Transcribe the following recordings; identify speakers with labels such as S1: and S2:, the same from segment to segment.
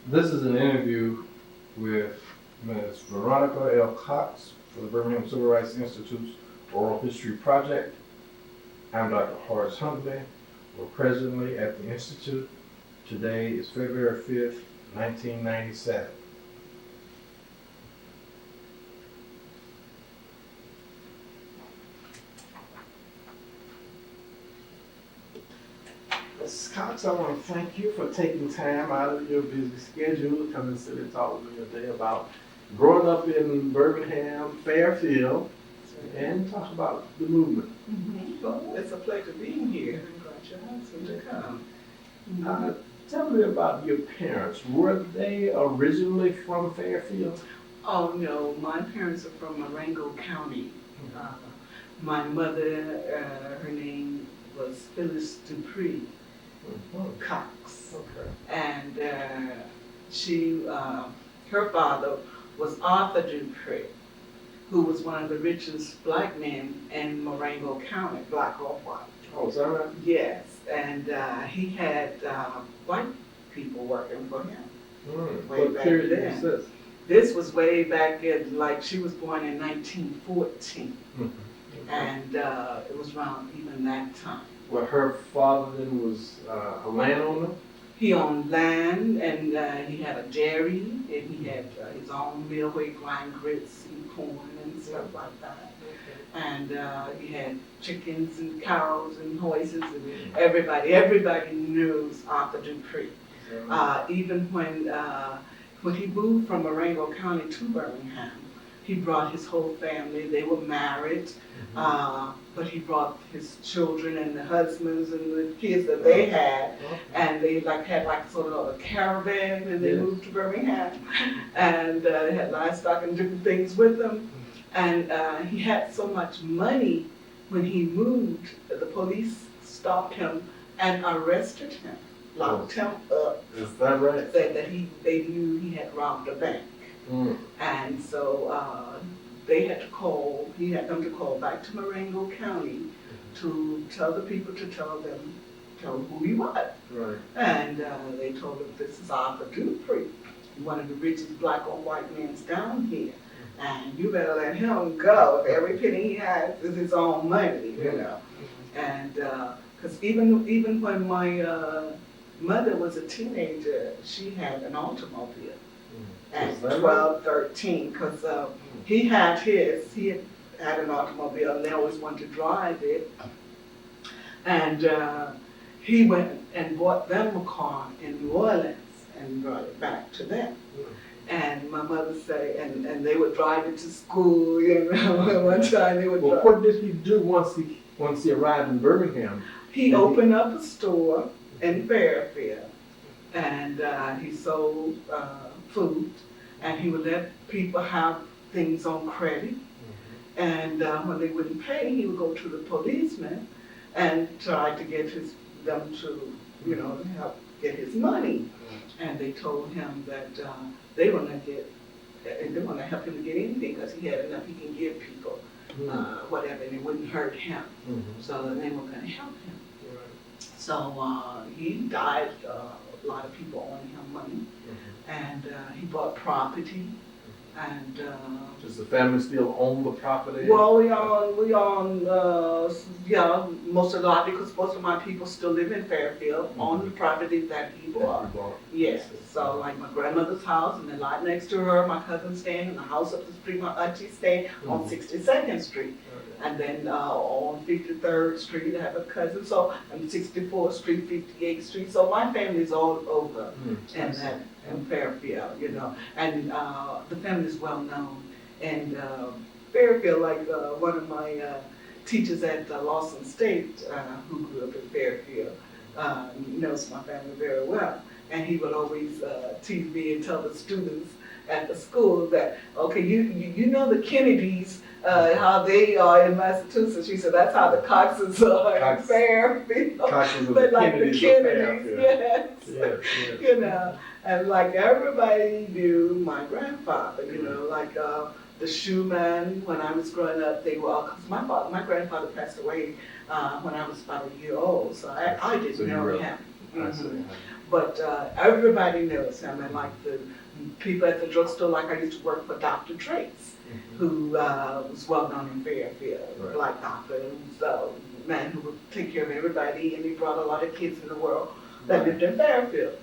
S1: This is an interview with Ms. Veronica Cox for the Birmingham Civil Rights Institute's Oral History Project. I'm Dr. Horace Huntley. We're presently at the Institute. Today is February 5th, 1997. Ms. Cox, I want to thank you for taking time out of your busy schedule to come and sit and talk with me today about growing up in Birmingham, Fairfield, and talk about the movement.
S2: Well, it's a pleasure being here. I'm glad you asked me to come.
S1: Tell me about your parents. Were they originally from Fairfield?
S2: Oh no, my parents are from Marengo County. My mother, her name was Phyllis Dupree Cox,
S1: Okay.
S2: and her father was Arthur Dupree, who was one of the richest black men in Marengo County, black or white.
S1: Oh, is that right?
S2: Yes, and he had white people working for him. Way
S1: What
S2: back
S1: period
S2: then.
S1: is this?
S2: This was way back in, like, she was born in 1914, and it was around even that time.
S1: Well, her father then was a landowner?
S2: He owned land, and he had a dairy, and he had his own mill where he grind grits and corn and stuff like that. And he had chickens and cows and horses, and everybody knows Arthur Dupree. Even when he moved from Marengo County to Birmingham, he brought his whole family. They were married, but he brought his children and the husbands and the kids that they had, and they had sort of a caravan, and they moved to Birmingham, and they had livestock and different things with them. And he had so much money when he moved that the police stopped him and arrested him, locked him up.
S1: Is that right?
S2: Said that they knew he had robbed a bank. And so he had them to call back to Marengo County to tell the people tell them who he was.
S1: Right.
S2: And they told him, this is Arthur Dupree, one of the richest black or white men down here. And you better let him go. If every penny he has is his own money, you know. And because even when my mother was a teenager, she had an automobile at 12, 13, because he had an automobile, and they always wanted to drive it. And he went and bought them a car in New Orleans and brought it back to them. And my mother say, and they would drive it to school, you know. One time they would.
S1: Well, what did he do once he arrived in Birmingham?
S2: He opened up a store in Fairfield, and he sold food, and he would let people have things on credit. And when they wouldn't pay, he would go to the policeman and try to get them to, you know, help get his money. And they told him that they were going to help him to get anything because he had enough he can give people, whatever, and it wouldn't hurt him. So they were going to help him. So he died. A lot of people owing him money, and he bought property. And
S1: does the family still own the property?
S2: well, we own most of the lot, because most of my people still live in Fairfield on the property that he bought. Yes. So like my grandmother's house and the lot next to her, my cousin's staying, and the house up the street, my auntie's staying on 62nd Street. And then on 53rd Street, I have a cousin. So on 64th Street, 58th Street. So my family's all over in Fairfield, you know. And the family's well known. And Fairfield, like one of my teachers at Lawson State, who grew up in Fairfield, knows my family very well. And he would always tease me and tell the students at the school that, okay, you know the Kennedys, how they are in Massachusetts. She said that's how the Coxes are in Fairfield. But like the Kennedys, yes. You know, and like everybody knew my grandfather, you know, like the shoeman. When I was growing up, they were all, cause my grandfather passed away when I was about a year old, so I didn't know him. but everybody knows him, and like the people at the drugstore, like I used to work for Dr. Trace, who was well known in Fairfield,
S1: Right.
S2: black doctor, who's a man who would take care of everybody, and he brought a lot of kids in the world that lived in Fairfield.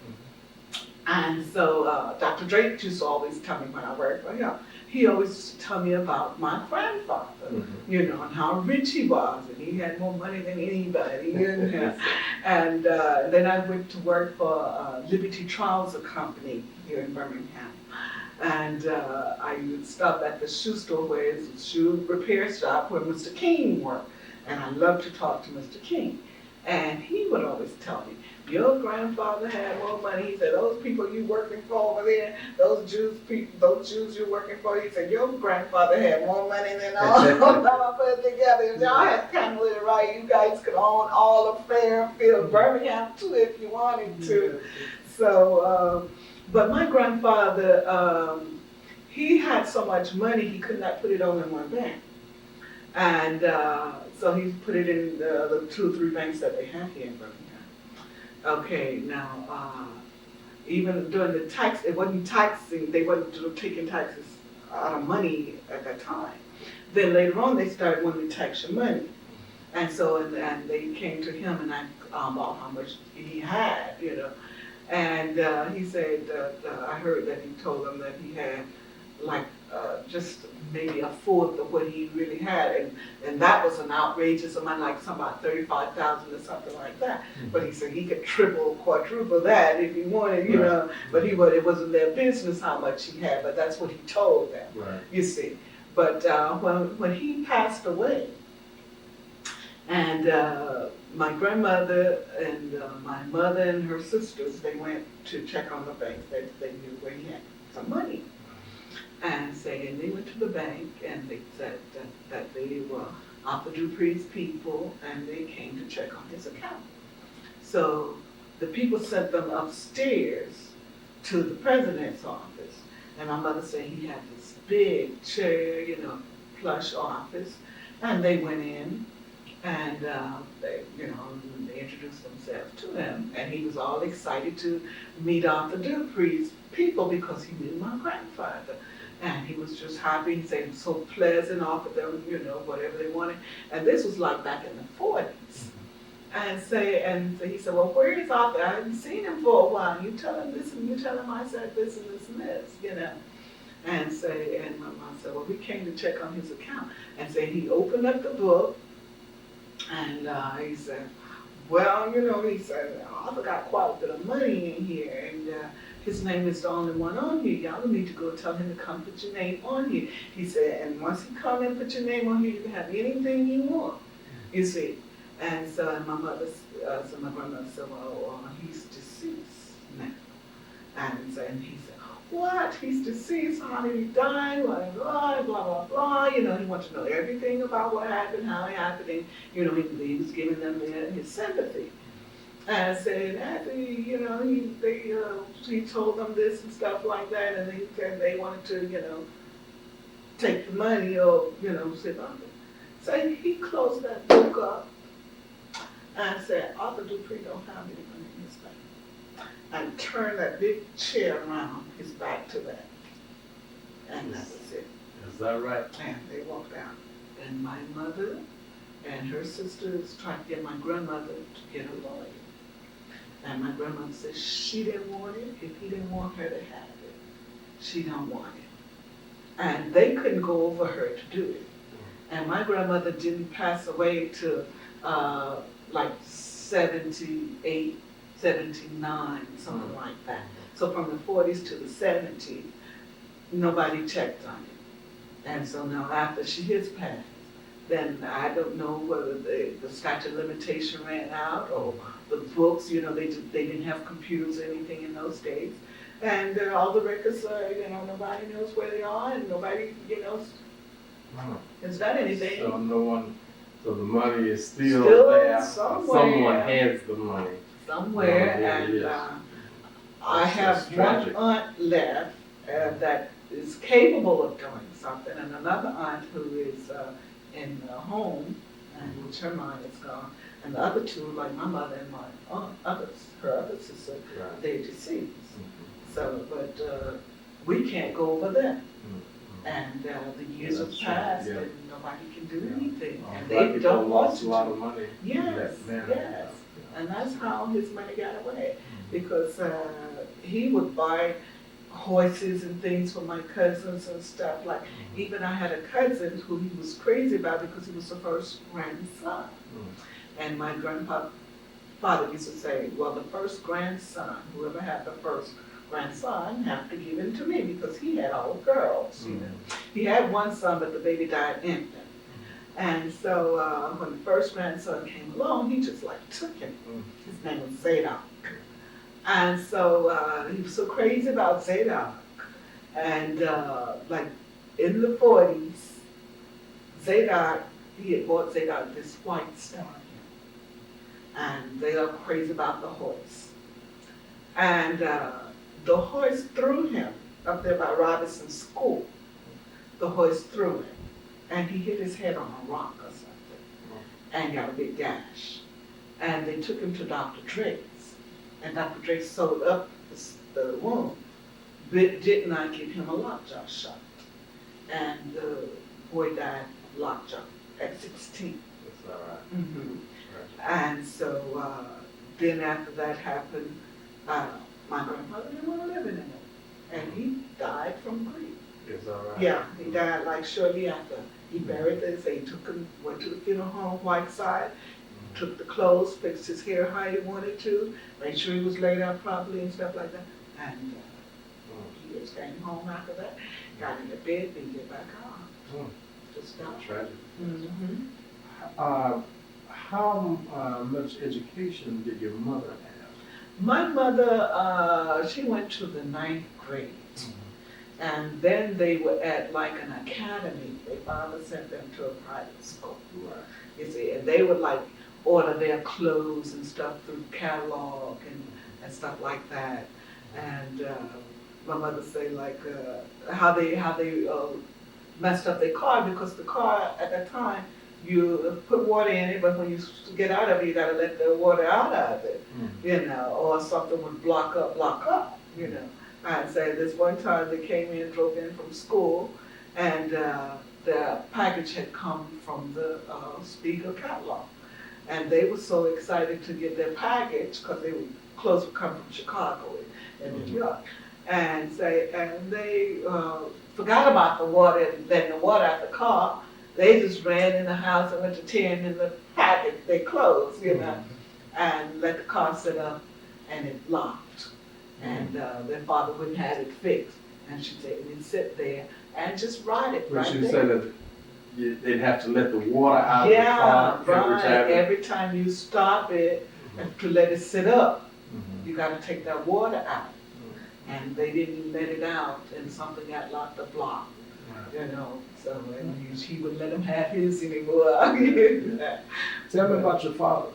S2: And so Dr. Drake used to always tell me when I worked for him, he always used to tell me about my grandfather, you know, and how rich he was, and he had more money than anybody. And then I went to work for Liberty Trouser Company here in Birmingham. And I would stop at the shoe store where it's a shoe repair shop where Mr. King worked. And I loved to talk to Mr. King. And he would always tell me, your grandfather had more money. He said, those people you working for over there, those Jews you're working for, he said, your grandfather had more money than all of them put together. If y'all had kind of it right, you guys could own all of Fairfield, Birmingham too, if you wanted to. So, but my grandfather, he had so much money, he could not put it all in one bank. And so he put it in the 2 or 3 banks that they had here in Birmingham. Okay, now, even during the tax, it wasn't taxing, they wasn't taking taxes out of money at that time. Then later on, they started wanting to tax your money. And so, and they came to him and asked about how much he had, you know. And he said that, I heard that he told them that he had like just maybe a fourth of what he really had, and that was an outrageous amount, like something about 35,000 or something like that. But he said he could triple, quadruple that if he wanted, you know. But it wasn't their business how much he had, but that's what he told them.
S1: Right.
S2: You see. But when he passed away, and my grandmother and my mother and her sisters, they went to check on the bank. They knew where he had some money. And they went to the bank and they said that they were Arthur Dupree's people, and they came to check on his account. So the people sent them upstairs to the president's office. And my mother said he had this big chair, you know, plush office. And they went in and they introduced themselves to him. And he was all excited to meet Arthur Dupree's people because he knew my grandfather. And he was just happy. He said it was so pleasant, offered them, you know, whatever they wanted. And this was like back in the 40s. And so he said, well, where is Arthur? I haven't seen him for a while. You tell him this, and you tell him I said this and this and this, you know. And my mom said, well, we came to check on his account. And so he opened up the book, and he said, well, you know, he said, Arthur got quite a bit of money in here, and his name is the only one on here. Y'all need to go tell him to come put your name on here. He said, and once he come and put your name on here, you can have anything you want, you see. And so my grandmother said, well, he's deceased now. And he said, what? He's deceased? How did he die? Blah, blah, blah, blah. You know, he wanted to know everything about what happened, how it happened, and, you know, he was giving them his sympathy. And said, after, you know, he told them this and stuff like that, and he said they wanted to, you know, take the money or, you know, sit on it. So he closed that book up and said, Arthur Dupree don't have any money in his bank. And turned that big chair around his back to that. And that was it.
S3: Is that right?
S2: And they walked out. And my mother and her sisters tried to get my grandmother to get a lawyer. And my grandmother said she didn't want it if he didn't want her to have it. She don't want it. And they couldn't go over her to do it. And my grandmother didn't pass away till like 78, 79, something like that. So from the 40s to the 70s, nobody checked on it. And so now after she has passed, then I don't know whether the statute of limitation ran out or the books, you know, they didn't have computers or anything in those days. And all the records are, you know, nobody knows where they are, and nobody, you know, has done anything.
S1: So the money is still there.
S2: Somewhere.
S1: Someone has the money.
S2: Somewhere,
S1: Yeah,
S2: and I have one
S1: tragic.
S2: aunt left that is capable of doing something, and another aunt who is in the home, and which her mind is gone. And the other two, like my mother and my her other sister,
S3: Right.
S2: they're deceased.
S3: Mhm.
S2: So, but we can't go over them.
S3: Mhm.
S2: And the years have
S3: That's true,
S2: passed,
S3: yeah.
S2: and nobody can do
S3: Yeah.
S2: anything, and
S3: Black
S2: they
S3: people
S2: don't want
S3: lost
S2: to.
S3: a lot of money. in
S2: Yes,
S3: that manner.
S2: yes.
S3: Yeah.
S2: And that's how his money got away,
S3: Mhm.
S2: because he would buy horses and things for my cousins and stuff. Like,
S3: Mhm.
S2: even I had a cousin who he was crazy about because he was the first grandson.
S3: Mhm.
S2: And my father used to say, well, the first grandson, whoever had the first grandson, have to give him to me because he had all girls, you know. He had one son, but the baby died infant. And so when the first grandson came along, he just like took him. His name was Zadok. And so he was so crazy about Zadok. And like in the 40s, Zadok, he had bought Zadok this white stallion. And they are crazy about the horse. And the horse threw him up there by Robinson's school. The horse threw him. And he hit his head on a rock or something. And got a big gash. And they took him to Dr. Drake's. And Dr. Drake sewed up the wound, but did not give him a lockjaw shot. And the boy died of lockjaw at 16.
S3: That's all right.
S2: Mm-hmm.
S3: Right.
S2: And so then after that happened, my grandfather didn't want to live anymore. And he died from grief.
S3: It's all right.
S2: Yeah, he died like shortly after. He buried this, they took him, went to the funeral home, Whiteside, took the clothes, fixed his hair how he wanted to, made sure he was laid out properly and stuff like that. And he just came home after that, got in the bed, didn't get back on. Just died.
S3: Tragic.
S2: Mm-hmm.
S3: How much education did your mother have?
S2: My mother, she went to the 9th grade. And then they were at like an academy. Their father sent them to a private school.
S3: Right.
S2: You see, and they would like order their clothes and stuff through catalog and stuff like that. And my mother say like how they messed up their car, because the car at that time you put water in it, but when you get out of it, you gotta let the water out of it, you know, or something would block up, you know. I'd say this one time they came in, drove in from school, and the package had come from the Spiegel catalog. And they were so excited to get their package, because clothes would come from Chicago and New York. And they forgot about the water and letting the water out the car. They just ran in the house and went to tearing in the package, their clothes, you know, and let the car sit up, and it locked. And their father wouldn't have it fixed. And she said, we'd sit there and just ride it
S3: But
S2: right
S3: she
S2: there.
S3: said that they'd have to let the water out of the car every time.
S2: Every time you stop it, to let it sit up,
S3: Mhm.
S2: you gotta take that water out. And they didn't let it out, and something got locked the block,
S3: Right.
S2: you know. So and she wouldn't let him have his anymore.
S3: Tell me about your father.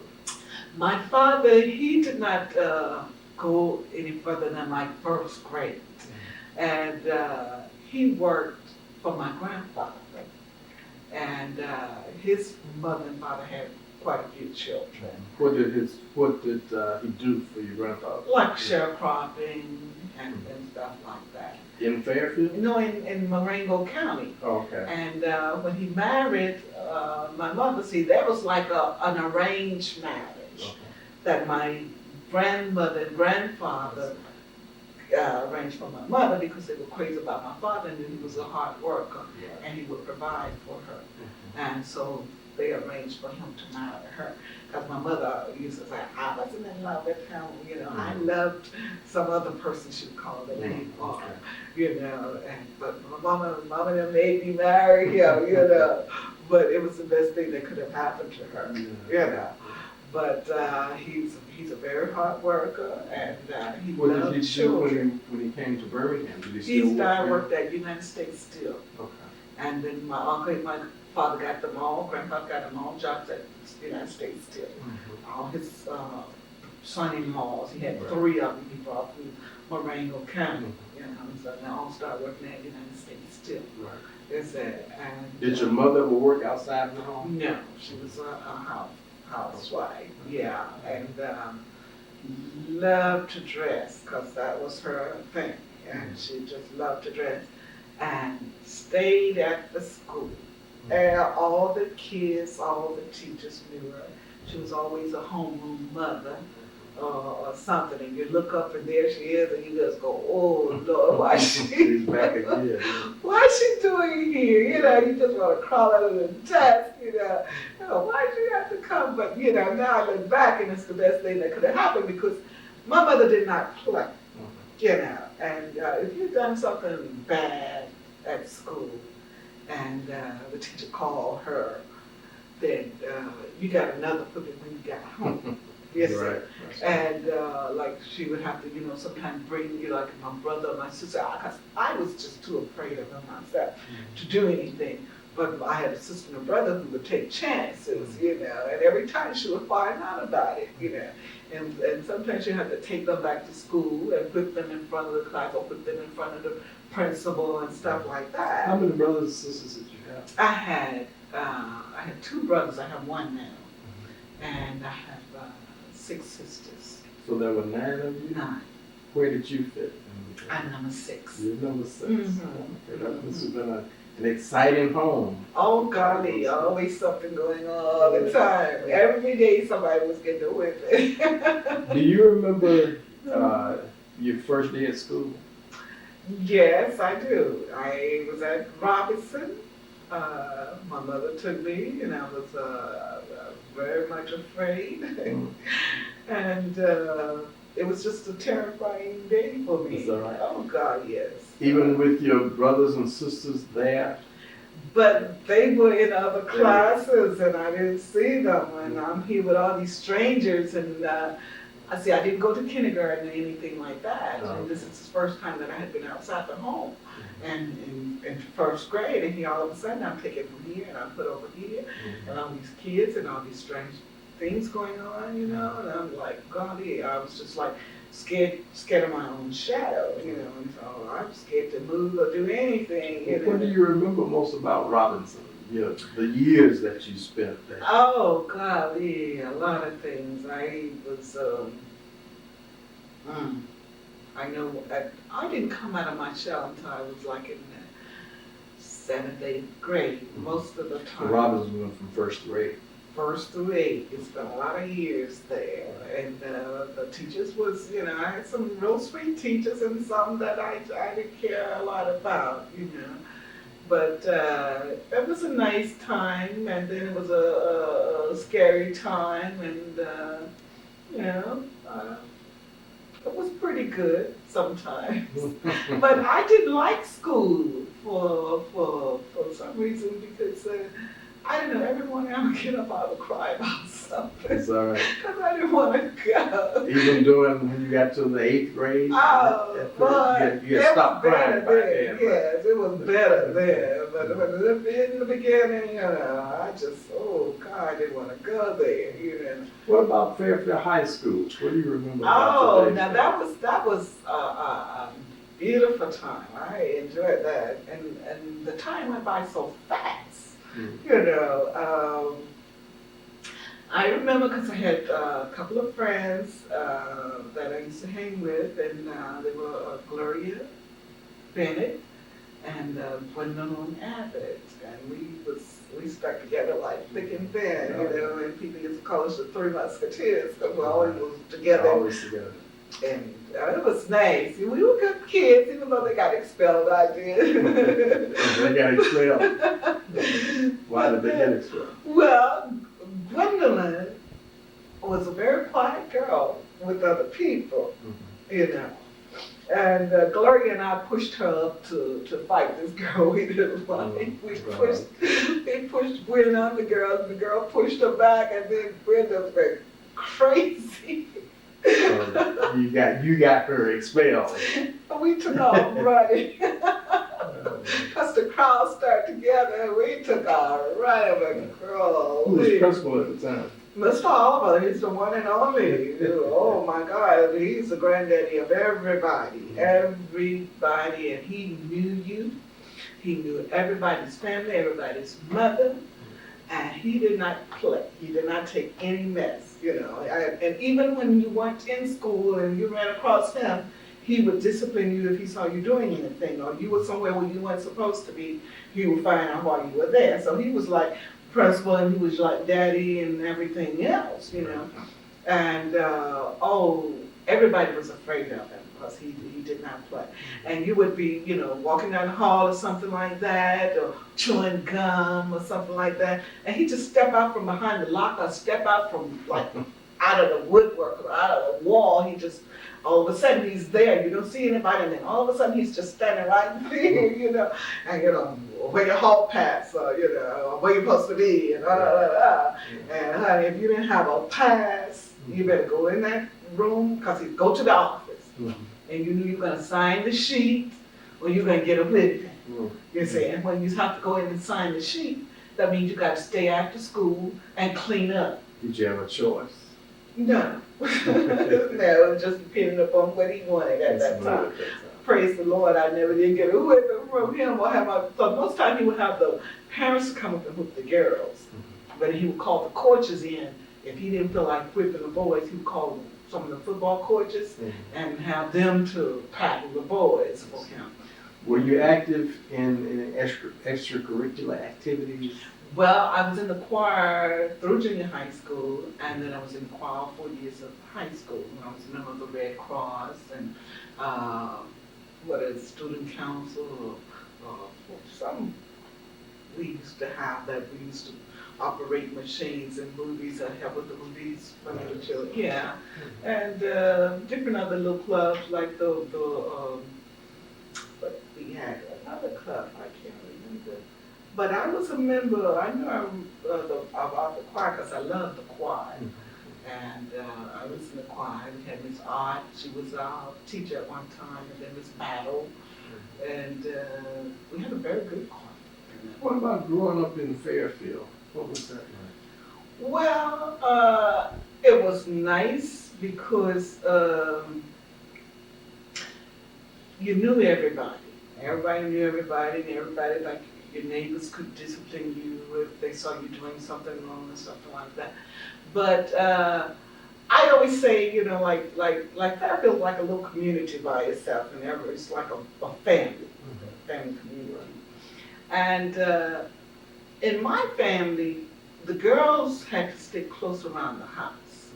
S2: My father, he did not go any further than like first grade. And he worked for my grandfather. And his mother and father had quite a few children.
S3: What did he do for your grandfather?
S2: Like sharecropping and stuff like that.
S3: In Fairfield?
S2: You know, in Marengo County.
S3: Oh, okay.
S2: And when he married my mother, see, that was like an arranged marriage.
S3: Okay.
S2: That my grandmother and grandfather arranged for my mother, because they were crazy about my father, and he was a hard worker,
S3: Right.
S2: and he would provide for her. And so they arranged for him to marry her. Because my mother used to say, I wasn't in love with him, you know, I loved some other person, she would call the name for, you know, but my mama and them made me marry him, you know. But it was the best thing that could have happened to her, you know. But he's a very hard worker, and he
S3: What
S2: loved
S3: did he
S2: children.
S3: do when he came to Birmingham? Did he
S2: He
S3: still
S2: started
S3: work
S2: worked at United States Steel.
S3: there? Okay.
S2: And then my uncle and my father got them all, grandfather got them all jobs at United States Steel. All his son-in-laws, he had
S3: Right.
S2: 3 of them, he brought from Marengo County. You know, so they all started working at United States Steel.
S3: Right.
S2: Is that, and
S3: Did your mother ever work outside the home?
S2: no, she was a housewife, yeah, and loved to dress because that was her thing, and she just loved to dress, and stayed at the school. And all the kids, all the teachers knew her. She was always a homeroom mother or something, and you look up and there she is, and you just go, oh Lord, why
S3: She's back again.
S2: what's she doing here? You just want to crawl out of the desk, why did she have to come? But, now I look back and it's the best thing that could have happened because my mother did not play, and if you've done something bad at school and the teacher called her, then you got another whipping when you got home. Yes,
S3: Right.
S2: and like she would have to, sometimes bring like my brother or my sister, because I was just too afraid of them myself to do anything. But I had a sister and a brother who would take chances, and every time she would find out about it, and sometimes you had to take them back to school and put them in front of the class or put them in front of the principal and stuff like that.
S3: How many brothers and sisters did you have?
S2: I had two brothers. I have one now, and I have 6 sisters.
S3: So there were 9 of you?
S2: 9.
S3: Where did you fit?
S2: I'm number 6.
S3: You're number 6.
S2: Mhm.
S3: Okay, that must have been an exciting home.
S2: Oh golly, always something going on all the time. Every day somebody was getting a whipping.
S3: Do you remember your first day at school?
S2: Yes, I do. I was at Robinson. My mother took me, and I was very much afraid. And it was just a terrifying day for me.
S3: Is that right?
S2: Oh God, yes.
S3: Even with your brothers and sisters there?
S2: But they were in other classes, and I didn't see them. And I'm here with all these strangers, and I didn't go to kindergarten or anything like that.
S3: Oh.
S2: And this is the first time that I had been outside the home, and in first grade. And here all of a sudden I'm taken from here and I'm put over here, and all these kids and all these strange things going on, and I'm like, golly, I was just like scared of my own shadow, and so I'm scared to move or do anything.
S3: What do you remember most about Robinson? The years that you spent there.
S2: Oh, golly, a lot of things. I was, I know, I didn't come out of my shell until I was like in the 7th, 8th grade, most of the
S3: So
S2: time.
S3: Robinson went from 1st grade.
S2: 1st through 8th, it's been a lot of years there. And the teachers was, I had some real sweet teachers and some that I didn't care a lot about, But it was a nice time, and then it was a scary time, and it was pretty good sometimes. But I didn't like school for some reason because I don't know, every morning I would get up, I would cry about something.
S3: It's all right.
S2: Because I didn't want to go.
S3: Even when you got to the 8th grade?
S2: Oh, but
S3: you stopped crying by then.
S2: Yes, it was better then. But in the beginning, I just, oh God, I didn't want to go there,
S3: What about Fairfield High School? What do you remember about
S2: Oh,
S3: today?
S2: now that was a beautiful time. I enjoyed that, and the time went by so fast. I remember because I had a couple of friends that I used to hang with, and they were Gloria Bennett and Gwendolyn Abbott, and we stuck together like thick and thin, and people used to call us the 3 Musketeers because we always was together.
S3: Always together.
S2: And it was nice. We were good kids, even though they got expelled, I did.
S3: They got expelled. Why did they get expelled?
S2: Well, Gwendolyn was a very quiet girl with other people, And Gloria and I pushed her up to fight this girl we didn't like. We pushed Gwen on the girl, and the girl pushed her back, and then Gwen just went crazy.
S3: You got her expelled.
S2: We took off running. Because the crowd started together, and we took off running.
S3: Who was principal at the time?
S2: Mr. Oliver, he's the one and only. Oh my God, he's the granddaddy of everybody. Everybody, and he knew you. He knew everybody's family, everybody's mother. And he did not play. He did not take any mess, you know. And even when you weren't in school and you ran across him, he would discipline you if he saw you doing anything, or you were somewhere where you weren't supposed to be, he would find out while you were there. So he was like principal, and he was like daddy and everything else, you know. And everybody was afraid of him because he did not play. And you would be, you know, walking down the hall or something like that, or chewing gum or something like that, and he just step out from behind the locker, step out from like out of the woodwork or out of the wall. He just, all of a sudden he's there. You don't see anybody, and then all of a sudden he's just standing right there, you know, and you know, where your hall pass, or you know, where you're supposed to be, and And honey, if you didn't have a pass, you better go in that room, because he'd go to the office, and you knew you were gonna sign the sheet, or you're gonna get a whipping. You see, and when you have to go in and sign the sheet, that means you got to stay after school and clean up.
S3: Did you have a choice?
S2: No. No, just depending upon what he wanted at that time. Praise the Lord, I never did get a whipping from him or so most time he would have the parents come up and whip the girls. But he would call the coaches in. If he didn't feel like whipping the boys, he would call some of the football coaches and have them to paddle the boys for him.
S3: Were you active in extracurricular activities?
S2: Well, I was in the choir through junior high school, and then I was in the choir 4 years of high school. I was a member of the Red Cross and student council or some. We used to have that. We used to operate machines and movies. I helped with the movies for little children. Yeah, and different other little clubs like but we had another club, I can't remember. But I was a member, I knew about the choir because I loved the choir. And I was in the choir. We had Miss Art, she was our teacher at one time, and then Miss Battle. And we had a very good choir.
S3: What about growing up in Fairfield? What was that like?
S2: Well, it was nice because you knew everybody. Everybody knew everybody, and everybody, like your neighbors could discipline you if they saw you doing something wrong or something like that. But I always say, you know, like Fairfield's like a little community by itself, and it's like a family, family community. And in my family, the girls had to stick close around the house.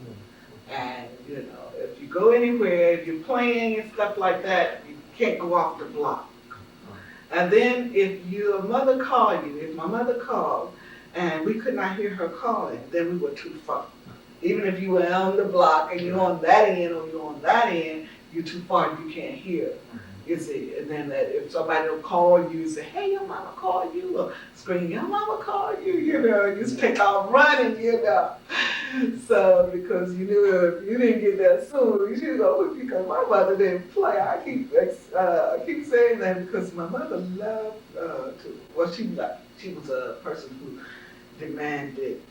S2: And, you know, if you go anywhere, if you're playing and stuff like that, you can't go off the block. And then if your mother called you, if my mother called, and we could not hear her calling, then we were too far. Even if you were on the block and you're on that end or you're on that end, you're too far, you can't hear. You see, and then if somebody will call you and say, hey, your mama called you, or scream, your mama called you, you know, you just take off running, you know. So, because you knew if you didn't get there soon, you should go with you, because my mother didn't play. I keep saying that because my mother loved she was a person who demanded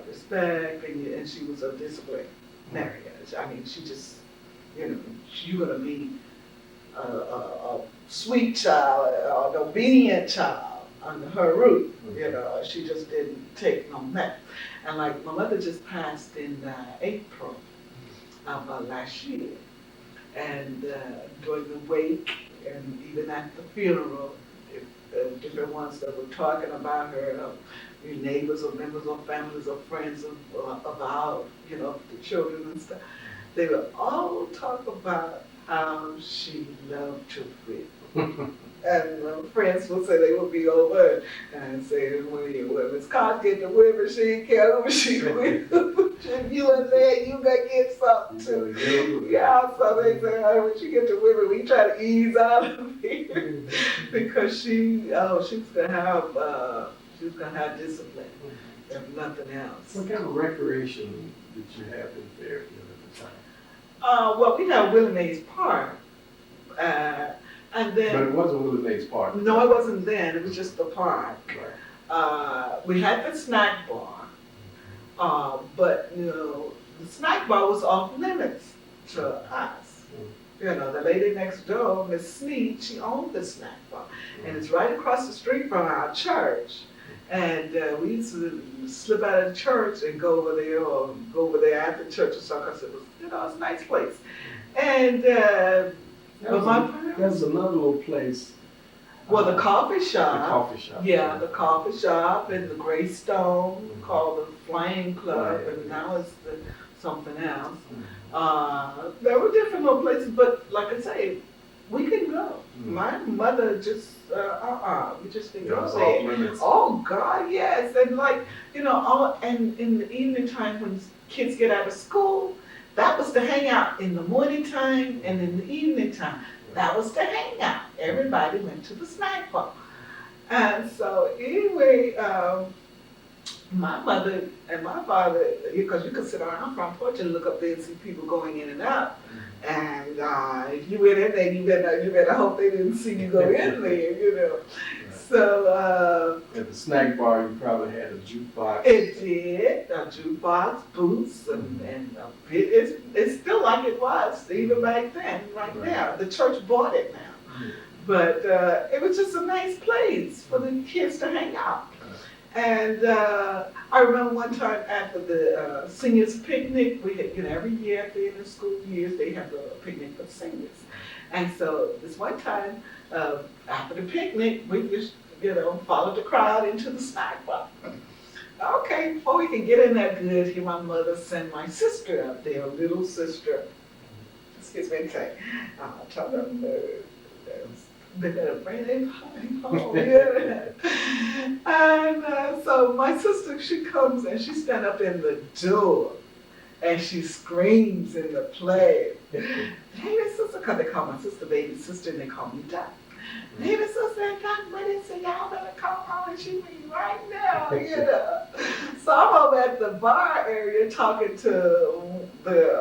S2: respect, and she was a disciplinarian. I mean, she just, you know, you're going to be a sweet child, an obedient child under her roof. You know, she just didn't take no mess. And like my mother just passed in April of last year, and during the wake and even at the funeral, different ones that were talking about her, your neighbors or members or families or friends about, you know, the children and stuff, they would all talk about how she loved to whip. And friends would say they would be over and say, when Miss Cox get the whip, she didn't care who she whipped. If you in there, you gonna get something too. Yeah, so they say, when she get the whip, we try to ease out of here. Because she was gonna have discipline, if nothing else.
S3: What kind of recreation did you have in Fairfield at the time?
S2: Well, we had Willie Mays Park, and then.
S3: But it wasn't Willie Mays Park.
S2: No, it wasn't then. It was just the park.
S3: Right.
S2: We had the snack bar, but you know, the snack bar was off limits to us. You know, the lady next door, Miss Sneed, she owned the snack bar, and it's right across the street from our church. And we used to slip out of church and go over there, or go over there after church or something, because it was, you know, it's a nice place. And but my parents,
S3: There's another little place.
S2: well, the coffee
S3: The
S2: shop.
S3: coffee shop.
S2: Yeah, the coffee shop and the Greystone called the Flame Club, and now it's something else. There were different little places, but like I say, we couldn't go. My mother just, we just didn't go there. Oh God, yes, and like, you know, and in the evening time when kids get out of school, that was to hang out in the morning time and in the evening time. That was to hang out. Everybody went to the snack bar. And so anyway, my mother and my father, because you could sit around front porch and look up there and see people going in and out. And if you went in there, you better hope they didn't see you go in there, you know. So
S3: at the snack bar, you probably had a jukebox.
S2: it did, a jukebox, booths, and it's still like it was even back then. Right now, the church bought it now, but it was just a nice place for the kids to hang out. And I remember one time after the seniors picnic, we had, you know, every year at the end of school years, they have a picnic for seniors. And so this one time, after the picnic, we just, you know, followed the crowd into the snack bar. Okay, before we can get in there good, here my mother sent my sister up there, little sister. Excuse me, say, tell them they better bring their party home. Yeah. And so my sister, she comes and she stand up in the door and she screams in the play, "Baby sister," because they call my sister baby sister and they call me Doc. "Baby sister and Doc ready, so y'all better come home and she me right now," you know. So I'm over at the bar area talking to the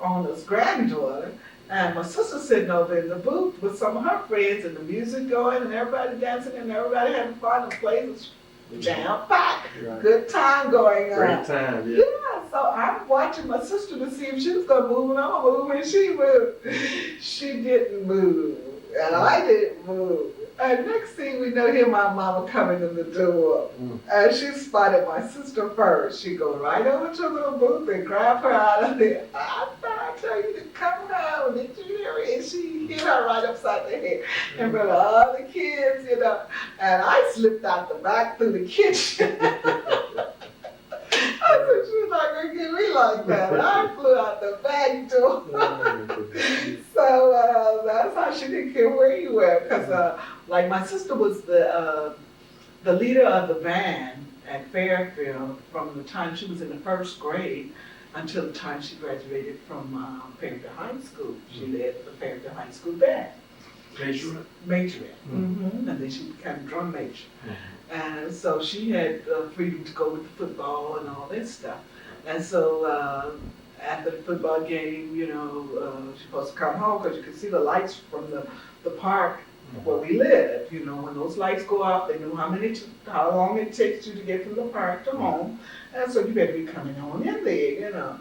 S2: owner's granddaughter. And my sister sitting over in the booth with some of her friends and the music going and everybody dancing and everybody having fun. The place was jam-packed.
S3: Right.
S2: Good time going on.
S3: Great time, yeah.
S2: Yeah, so I'm watching my sister to see if she was going to move, and I'm going to move, and she moved. She didn't move, and I didn't move. And next thing we know, here my mama coming in the door. And she spotted my sister first. She go right over to the little booth and grab her out of there. "I thought I told you to come home, did you hear it?" And she hit her right upside the head in front of all the kids, you know. And I slipped out the back through the kitchen. I said, "She's not gonna get me like that." I flew out the back door. So that's how she didn't care where you were, because like my sister was the leader of the band at Fairfield from the time she was in the first grade until the time she graduated from Fairfield High School. She led the Fairfield High School band.
S3: Majorette?
S2: Majorette. And then she became a drum major. And so she had freedom to go with the football and all that stuff. And so after the football game, you know, she's supposed to come home because you could see the lights from the park where we live. You know, when those lights go out, they know how long it takes you to get from the park to home. And so you better be coming on in there, you know.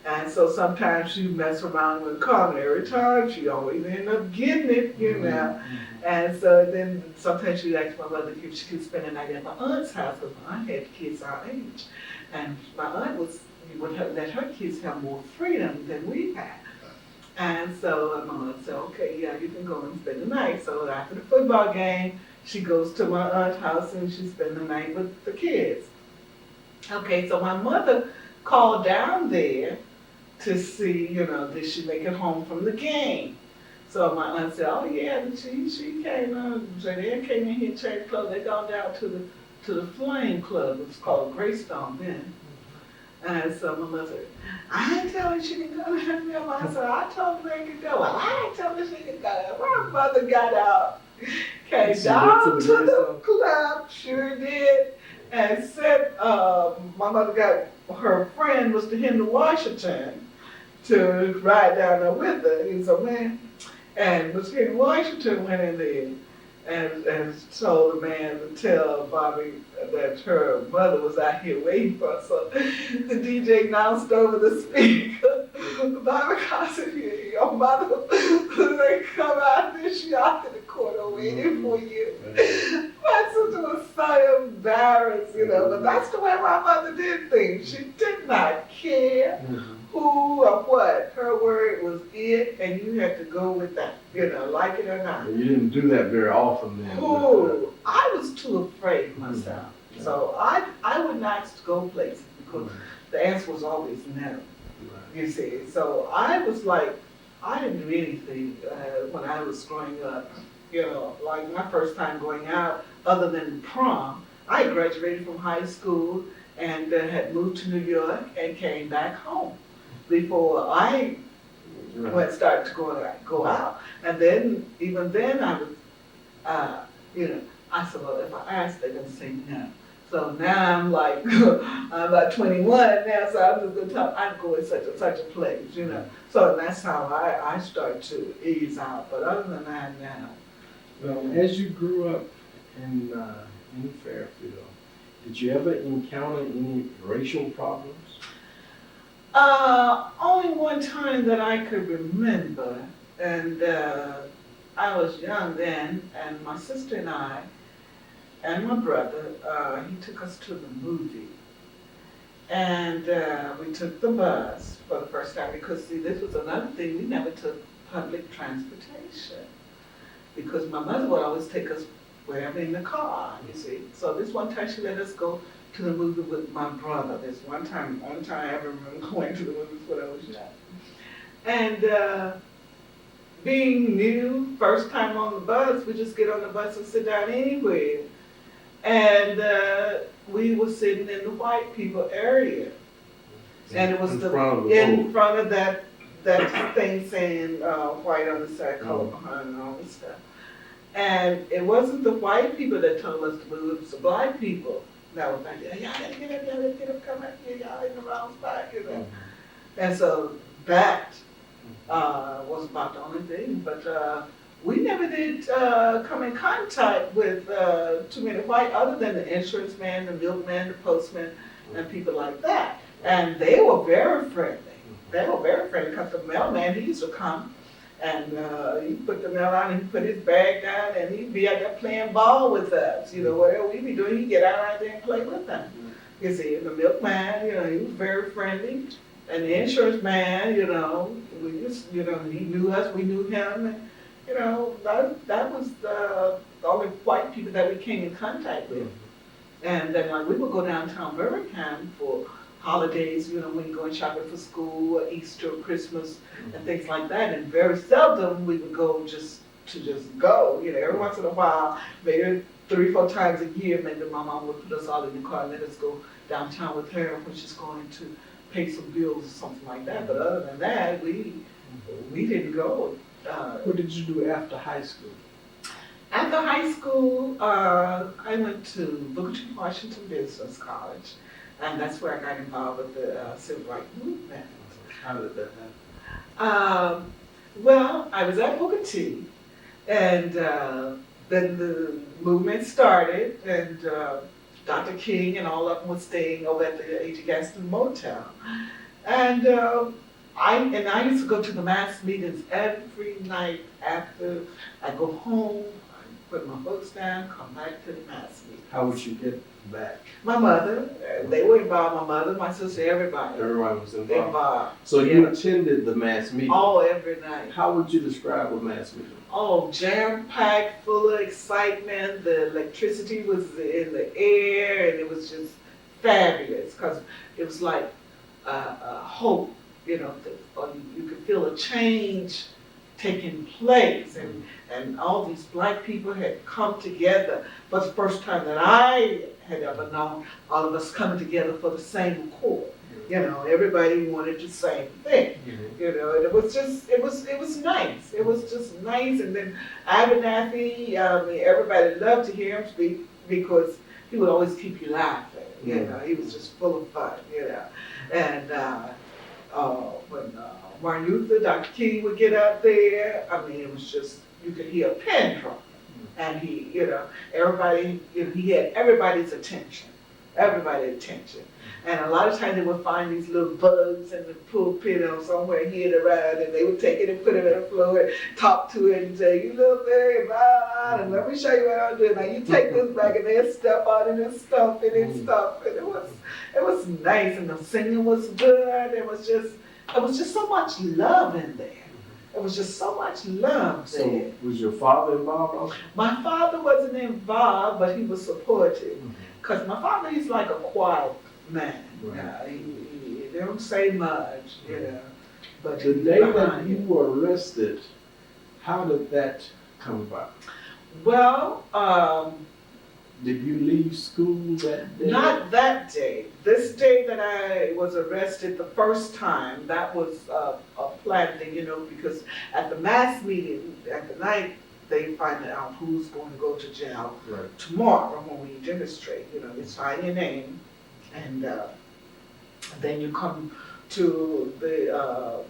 S2: And so sometimes she mess around with the car, and every time she always end up getting it, you know. And so then sometimes she asked my mother if she could spend the night at my aunt's house, because my aunt had kids our age. And my aunt would let her kids have more freedom than we had. And so my aunt said, "Okay, yeah, you can go and spend the night." So after the football game, she goes to my aunt's house and she spends the night with the kids. Okay, so my mother called down there to see, you know, did she make it home from the game? So my aunt said, "Oh yeah, she came so they came in here, changed clothes, they gone down to the Flame Club, it was called Greystone then." And so my mother said, "I ain't telling her she can go down there." I said, "I told her they could go." "Well, I ain't telling her she can go." My mother got out, came down to the club, sure did, and said, my mother got her friend, Mr. Henry Washington, to ride down there with her. He's a man. And Mr. Henry Washington went in there and told the man to tell Bobby that her mother was out here waiting for her. So the DJ announced over the speaker, "Bobby Cox, your mother, they come out there, she out in the corner waiting for you." My sister was so embarrassed. that's the way my mother did things. She did not care who or what. Her word was it, and you had to go with that, like it or not.
S3: And you didn't do that very often then.
S2: Ooh, I was too afraid myself. So I would not go places because the answer was always no, you see. So I was like, I didn't do anything when I was growing up. Like my first time going out, other than prom, I graduated from high school and had moved to New York and came back home before I started to go out. And then, even then, I was, I said, well, if I ask, they're going to say no. So now I'm like, I'm about 21 now, so I'm just going to tell, I'd go in such a place, So that's how I start to ease out. But other than that, now.
S3: Well, as you grew up in Fairfield, did you ever encounter any racial problems?
S2: Only one time that I could remember, and I was young then, and my sister and I, and my brother, he took us to the movie. And we took the bus for the first time because, see, this was another thing, we never took public transportation. Because my mother would always take us wherever in the car, you see. So this one time she let us go to the movie with my brother. This only time I ever remember going to the movies when I was young. And being new, first time on the bus, we just get on the bus and sit down anywhere. And we were sitting in the white people area. And it was in front of that thing saying white on the side, color behind and all this stuff. And it wasn't the white people that told us to move, it was the black people that was like, y'all gotta get up, come up here, y'all in the wrong spot, And so that was about the only thing, but we never did come in contact with too many white, other than the insurance man, the milkman, the postman, and people like that. And they were very friendly. They were very friendly because the mailman, he used to come and he put the mail out and he put his bag down and he'd be out there playing ball with us. Whatever we'd be doing, he'd get out right there and play with them. You see, the milkman, he was very friendly. And the insurance man, we just, he knew us, we knew him. And, that was the only white people that we came in contact with. And then like we would go downtown Birmingham for holidays, when you go shopping for school, or Easter, or Christmas, and things like that. And very seldom we would go just go. Every once in a while, maybe 3 or 4 times a year, maybe my mom would put us all in the car and let us go downtown with her when she's going to pay some bills or something like that. But other than that, we didn't go.
S3: What did you do after high school?
S2: After high school, I went to Booker T. Washington Business College, and that's where I got involved with the civil rights movement.
S3: How did that happen?
S2: Well, I was at Booker T, and then the movement started, and Dr. King and all of them were staying over at the A.G. Gaston Motel. And I used to go to the mass meetings every night after I go home, I put my books down, come back to the mass meeting.
S3: How would you get back?
S2: My mother, they were involved, my mother, my sister, everybody.
S3: Everyone was involved.
S2: So
S3: you attended the mass meeting?
S2: Oh, every night.
S3: How would you describe a mass meeting?
S2: Oh, jam-packed, full of excitement. The electricity was in the air, and it was just fabulous because it was like hope, you could feel a change taking place, and all these black people had come together for the first time that I had ever known all of us coming together for the same accord. Everybody wanted the same thing. And it was nice. It was just nice. And then Abernathy, everybody loved to hear him speak because he would always keep you laughing. He was just full of fun. And when Martin Luther, Dr. King would get out there, it was just, you could hear a pin drop. And he, everybody, he had everybody's attention. And a lot of times they would find these little bugs in the pulpit or somewhere hid around, and they would take it and put it on the floor and talk to it and say, "You little thing, blah, and let me show you what I'm doing. Now you take this back," and they'd step on it and stuff it and stuff. And it was nice, and the singing was good. It was just so much love in there. It was just so much love there.
S3: So was your father involved also?
S2: My father wasn't involved, but he was supportive. Because my father, he's like a quiet man.
S3: Right.
S2: He don't say much, you know. But
S3: The day that you were arrested, how did that come about?
S2: Well,
S3: Did you leave school that day?
S2: not that day. This day that I was arrested the first time, that was a planned thing, you know, because at the mass meeting, at the night, they find out who's going to go to jail
S3: Right.
S2: tomorrow when we demonstrate. You know, they sign your name, and then you come to the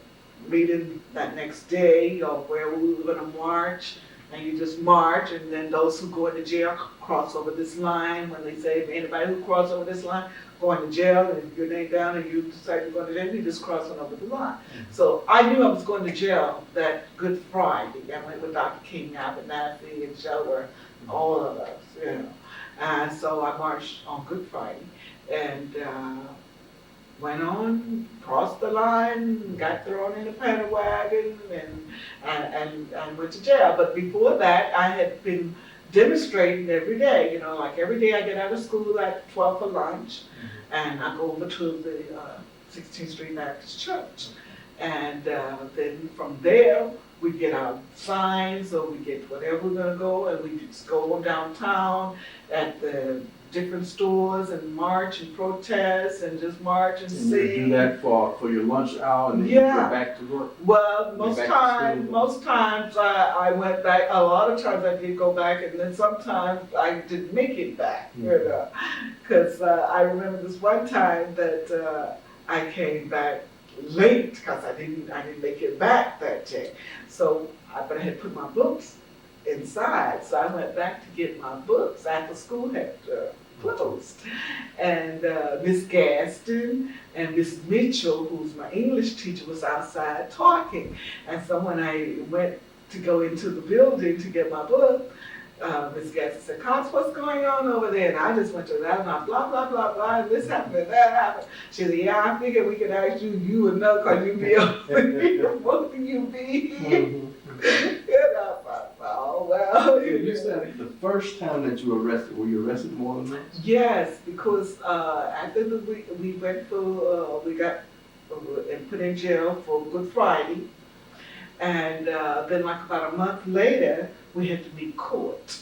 S2: meeting that next day, or where we were going to march. And you just march, and then those who go into jail cross over this line. When they say, if anybody who cross over this line, going to jail, and if your name down and you decide you're going to jail, you just crossing over the line. So I knew I was going to jail that Good Friday. I went with Dr. King, Abernathy, and Shelwer, all of us, you know. And so I marched on Good Friday, and went on, crossed the line, got thrown in a paddy wagon, and went to jail. But before that, I had been demonstrating every day. You know, like every day I get out of school at 12 for lunch, and I go over to the 16th Street Baptist Church. And then from there, we get our signs, or we get whatever we're gonna go, and we just go on downtown at the different stores and march and protest and just march and
S3: And
S2: sing.
S3: you do that for your lunch hour and then
S2: Yeah.
S3: you go back to work?
S2: Well,
S3: Go back to school?
S2: most times I went back. A lot of times I did go back, and then sometimes I didn't make it back, you know. Because I remember this one time that I came back late because I didn't make it back that day. So, but I had put my books inside, so I went back to get my books after school had closed. And Miss Gaston and Miss Mitchell, who's my English teacher, was outside talking. And so when I went to go into the building to get my book, Miss Gaston said, "Cox, what's going on over there?" And I just went to that, and I blah, blah, blah, blah, and this happened and that happened. She said, "Yeah, I figured we could ask you would know, because you be over here, both of you be here." And I thought, oh, well.
S3: You said the first time that you were arrested, were you arrested more than once?
S2: Yes, because after we went for, we got put in jail for Good Friday. And then like about a month later, we had to meet court.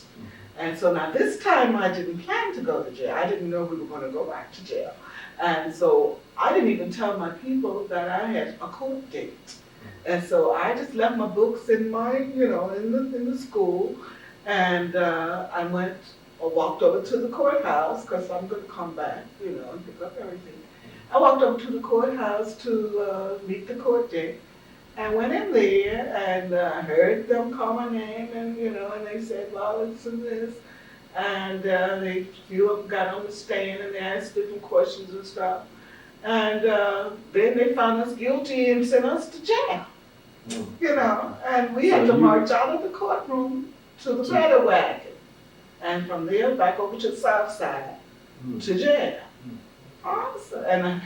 S2: And so now this time I didn't plan to go to jail. I didn't know we were going to go back to jail. And so I didn't even tell my people that I had a court date. And so I just left my books in my, you know, in the school. And I walked over to the courthouse, because I'm going to come back, you know, and pick up everything. I walked over to the courthouse to meet the court date. I went in there, and I heard them call my name, and you know, and they said, "Well, it's and this," and they few of them got on the stand, and they asked different questions and stuff, and then they found us guilty and sent us to jail, you know, and we had to march out of the courtroom to the paddy wagon, and from there back over to the south side to jail. Awesome, and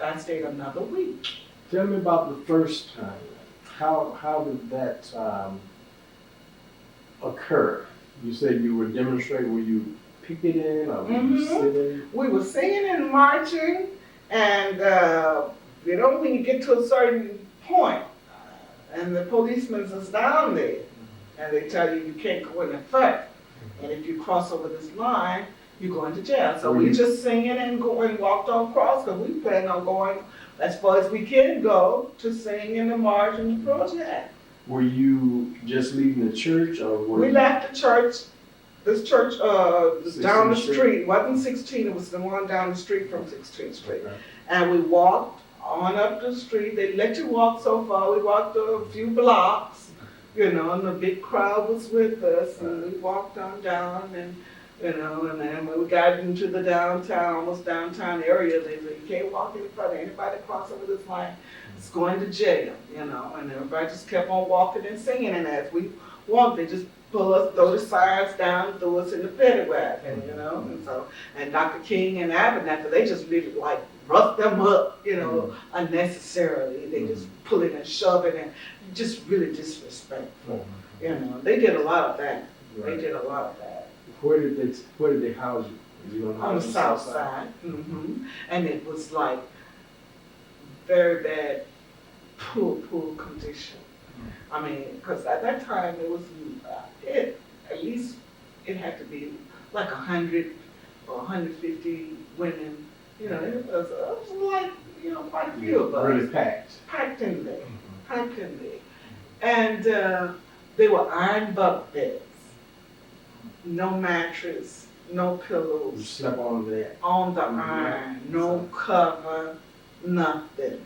S2: I stayed another week.
S3: Tell me about the first time. How did that occur? You said you were demonstrating. Were you picketing or were you sitting?
S2: We were singing and marching, and you know, when you get to a certain point, and the policeman is down there, and they tell you can't go in the front, and if you cross over this line, you're going to jail. So we just singing and walked on across, because we planned on going as far as we can go to sing in the march and the protest.
S3: Were you just leaving the church, or were
S2: We
S3: you...
S2: left the church. This church was down the
S3: 16th
S2: street. It wasn't 16, it was the one down the street from 16th Street.
S3: Okay.
S2: And we walked on up the street. They let you walk so far. We walked a few blocks, you know, and the big crowd was with us. And we walked on down, and you know, and then when we got into the downtown, almost downtown area, they said, you can't walk in front of anybody cross over this line, it's going to jail, you know, and everybody just kept on walking and singing, and as we walked, they just pull us, throw the signs down, throw us in the paddy wagon, you know, and so, and Dr. King and Abernathy, they just really like rough them up, you know, unnecessarily, they just pulling and shoving and just really disrespectful, you know, they did a lot of that, they did a lot of that.
S3: Where did they house you? Was you
S2: On the south side, and it was like very bad, poor condition. I mean, because at that time it was, at least it had to be like 100 or 150 women. You know, it was like, you know, quite a few of us.
S3: Really packed.
S2: Packed in there, packed in there. And they were iron bunk beds, no mattress, no
S3: You
S2: pillows,
S3: slept on that.
S2: on the iron, no cover, nothing,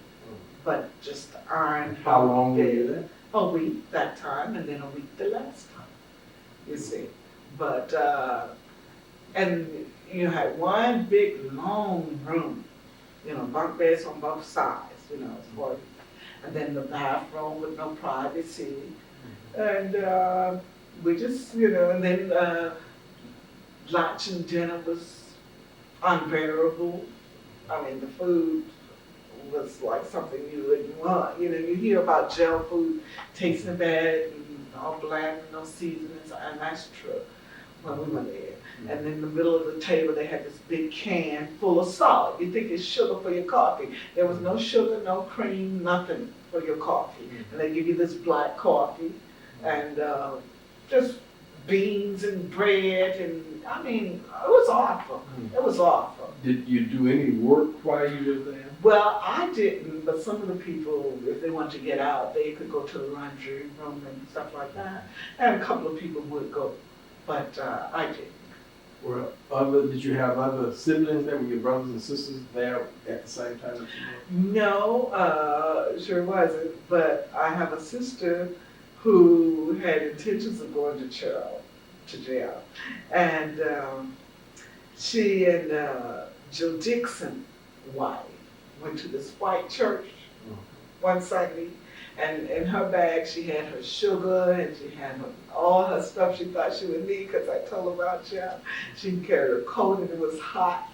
S2: but just iron.
S3: How long were you
S2: bed.
S3: there?
S2: A week that time, and then a week the last time, you see. But, and you had one big long room, you know, bunk beds on both sides, you know, and then the bathroom with no privacy. And we just, you know, and then lunch and dinner was unbearable. I mean, the food was like something you wouldn't want. You know, you hear about jail food tasting bad and all bland and no seasonings, and that's true when we were there. And in the middle of the table, they had this big can full of salt. You think it's sugar for your coffee. There was no sugar, no cream, nothing for your coffee. And they give you this black coffee and just beans and bread, and I mean, it was awful. It was awful.
S3: Did you do any work while you were there?
S2: Well, I didn't, but some of the people, if they wanted to get out, they could go to the laundry room and stuff like that. And a couple of people would go, but I didn't.
S3: Did you have other siblings that were your brothers and sisters there at the same time that you were?
S2: No, sure wasn't. But I have a sister who had intentions of going to jail. And she and Joe Dixon, wife, went to this white church one Sunday, and in her bag she had her sugar and she had all her stuff she thought she would need, because I told her about jail. She carried her coat and it was hot.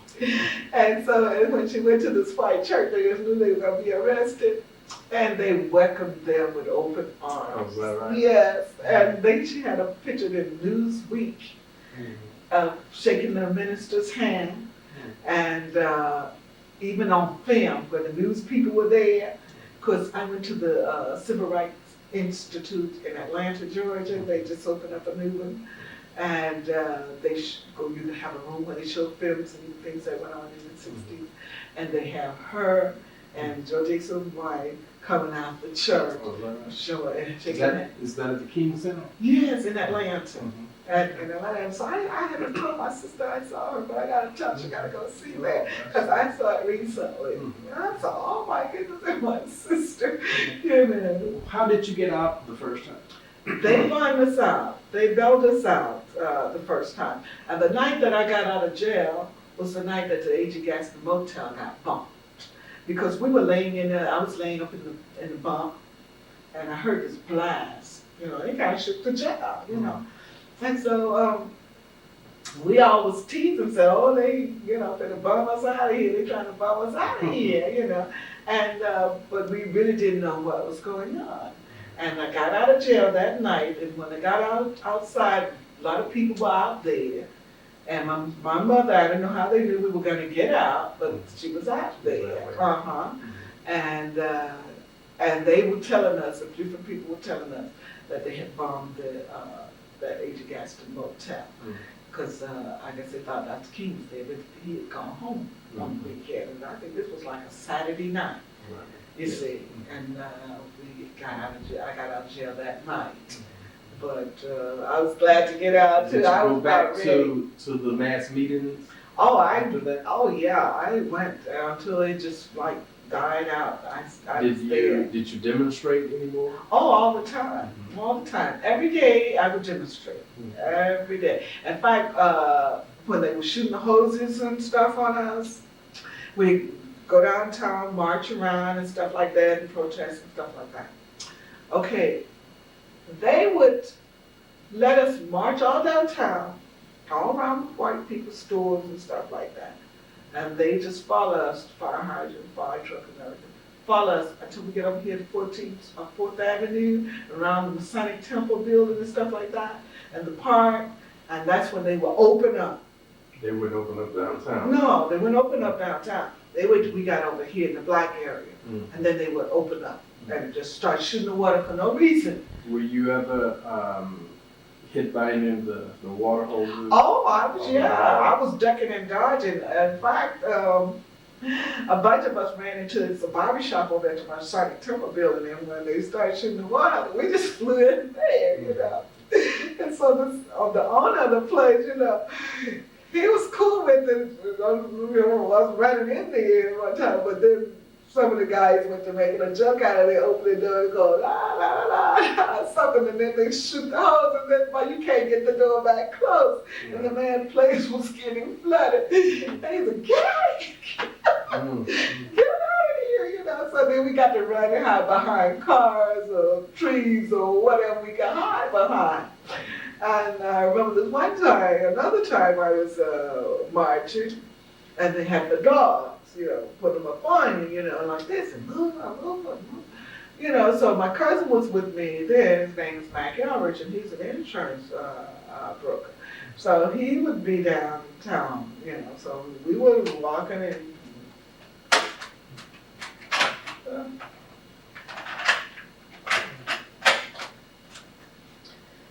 S2: And so when she went to this white church, they just knew they were going to be arrested. And they welcomed them with open arms.
S3: Oh, is that right?
S2: Yes, and she had a picture in Newsweek shaking the minister's hand, and even on film where the news people were there, because I went to the Civil Rights Institute in Atlanta, Georgia. They just opened up a new one, and you have a room where they show films and things that went on in the 60s, and they have her and Joe Dixon's wife coming out the church, showing.
S3: Is that at the King Center?
S2: Yes, in Atlanta. In Atlanta. So I had to tell my sister I saw her, but I got to tell her she got to go see that, because I saw it recently. And I saw, oh my goodness, and my sister, you know.
S3: How did you get out the first time?
S2: They lined us out. They bailed us out the first time. And the night that I got out of jail was the night that the A.G. Gaston Motel got bombed. Because we were laying in there, I was laying up in the bunk, and I heard this blast. You know, it kind of shook the jail, you know. And so we all was teasing, said, oh, they, you know, finna bomb us out of here. They trying to bomb us out of here, you know. And but we really didn't know what was going on. And I got out of jail that night, and when I got outside, a lot of people were out there. And my mother, I don't know how they knew we were going to get out, but she was out there. And they were telling us, different people were telling us that they had bombed that A.G. Gaston Motel. Because I guess they thought Dr. King was there, but he had gone home one weekend. And I think this was like a Saturday night, you see. And I got out of jail that night. But I was glad to get out too.
S3: Did you
S2: I
S3: go
S2: was
S3: back
S2: about ready.
S3: to the mass meetings?
S2: After that? Oh yeah, I went until it just like died out. I was there.
S3: Did you demonstrate anymore?
S2: Oh, all the time, all the time. Every day I would demonstrate. Every day. In fact, when they were shooting the hoses and stuff on us. We go downtown, march around and stuff like that, and protest and stuff like that. Okay, they would let us march all downtown, all around white people's stores and stuff like that. And they just follow us, fire hydrant, fire truck and everything. Follow us until we get over here to 4th Avenue, around the Masonic Temple building and stuff like that, and the park, and that's when they will open up.
S1: They wouldn't open up downtown.
S2: No, they wouldn't open up downtown. They wait till we got over here in the black area,
S1: Mm.
S2: and then they would open up and just start shooting the water for no reason.
S3: Were you ever hit by any of the water hoses?
S2: Oh, I was ducking and dodging. In fact, a bunch of us ran into this barber shop over at the Masonic Temple building, and when they started shooting the water, we just flew in there, you know. And so the owner of the place, you know, he was cool with it. I was running in there one time, but then some of the guys went to making a joke out of it, open the door and go, la, la, la, la, something, and then they shoot the hose, and then well, you can't get the door back closed. And the man's place was getting flooded. And he's like, get out of here, you know. So then we got to run and hide behind cars or trees or whatever we could hide behind. And I remember this one time, another time I was marching, and they had the dogs, you know, put them up on you, you know, like this, and move. You know, so my cousin was with me then, his name is Mac Elridge, and he's an insurance broker. So he would be downtown, you know, so we were walking and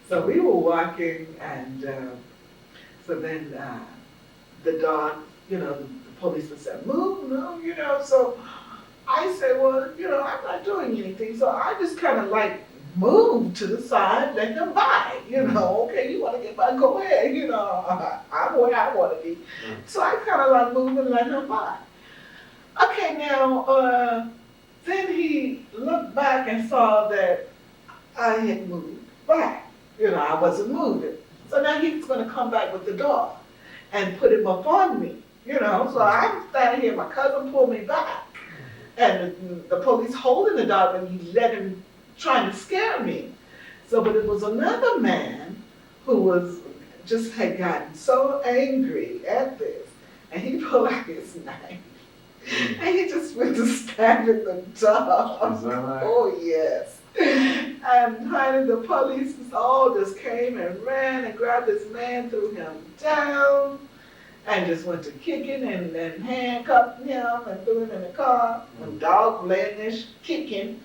S2: so we were walking, and so then the dog, you know, the policeman said, move, no, you know, so I said, well, you know, I'm not doing anything, so I just kind of like moved to the side, let them by, you know, okay, you want to get by, go ahead, you know, I'm where I want to be. So I kind of like moved and let him by. Okay, now, then he looked back and saw that I had moved back. You know, I wasn't moving. So now he was going to come back with the dog and put him up on me, you know. So I'm standing here, my cousin pulled me back. And the police holding the dog, and he let him trying to scare me. So, but it was another man who was just had gotten so angry at this, and he pulled out his knife. And he just went to stabbing the dog.
S3: Is that right?
S2: Oh, yes. And honey, the police all just came and ran and grabbed this man, threw him down, and just went to kicking and handcuffed him and threw him in the car. And the dog laying there kicking,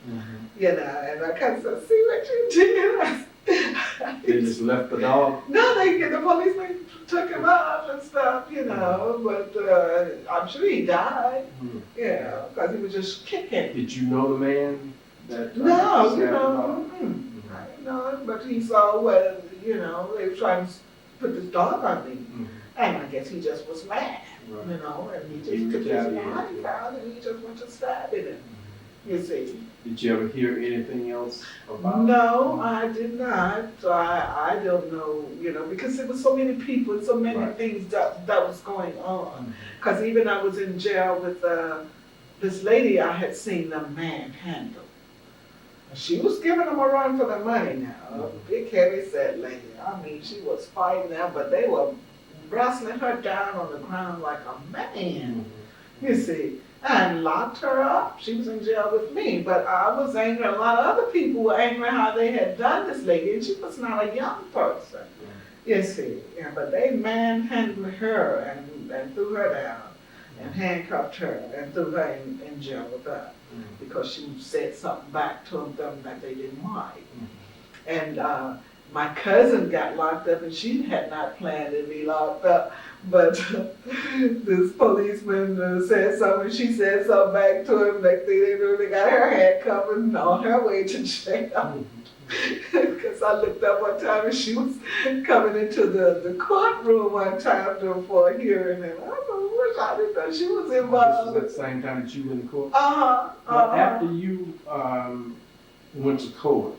S2: you know, and I kind of said, see what you did?
S3: They just left the dog?
S2: No, the policeman took him off and stuff, you know, but I'm sure he died, you know, because he was just kicking.
S3: Did you know the man? That,
S2: No, you know, I didn't know him, but he saw what, you know, they were trying to put this dog on me. And I guess he just was mad,
S3: Right.
S2: you know, and he
S3: He
S2: just took his
S3: retaliated.
S2: knife out and he just went to stabbing him, you see.
S3: Did you ever hear anything else about
S2: No, I did not. So I don't know, you know, because there were so many people and so many
S3: Right.
S2: things that was going on. Because even I was in jail with this lady I had seen them manhandle. She was giving them a run for their money now. A big, heavy set lady. I mean, she was fighting them, but they were wrestling her down on the ground like a man, you see, and locked her up. She was in jail with me, but I was angry. A lot of other people were angry how they had done this lady, and she was not a young person, you see. Yeah, but they manhandled her and threw her down and handcuffed her and threw her in jail with her. Because she said something back to them that they didn't like. And my cousin got locked up, and she had not planned to be locked up, but this policeman said something, she said something back to him, like they got her head covered and on her way to jail. Because I looked up one time and she was coming into the courtroom one time for a hearing, and I wish I didn't know she was
S3: This
S2: involved.
S3: was at the same time that you were in the court?
S2: Uh-huh.
S3: But after you went to court.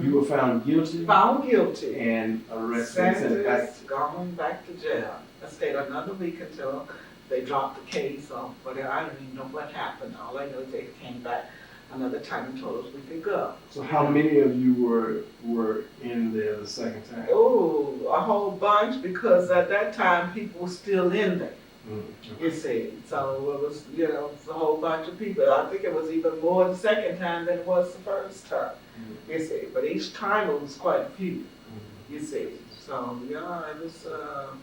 S3: You were found guilty
S2: Found guilty.
S3: and arrested and sent back.
S2: Sentenced, gone back to jail. I stayed another week until they dropped the case or whatever. I don't even know what happened. All I know is they came back another time and told us we could go.
S3: So how many of you were in there the second time?
S2: Oh, a whole bunch, because at that time people were still in there.
S3: Okay.
S2: You see, so it was, you know, a whole bunch of people. I think it was even more the second time than it was the first time. You see, but each time it was quite a few. You see, so yeah, it was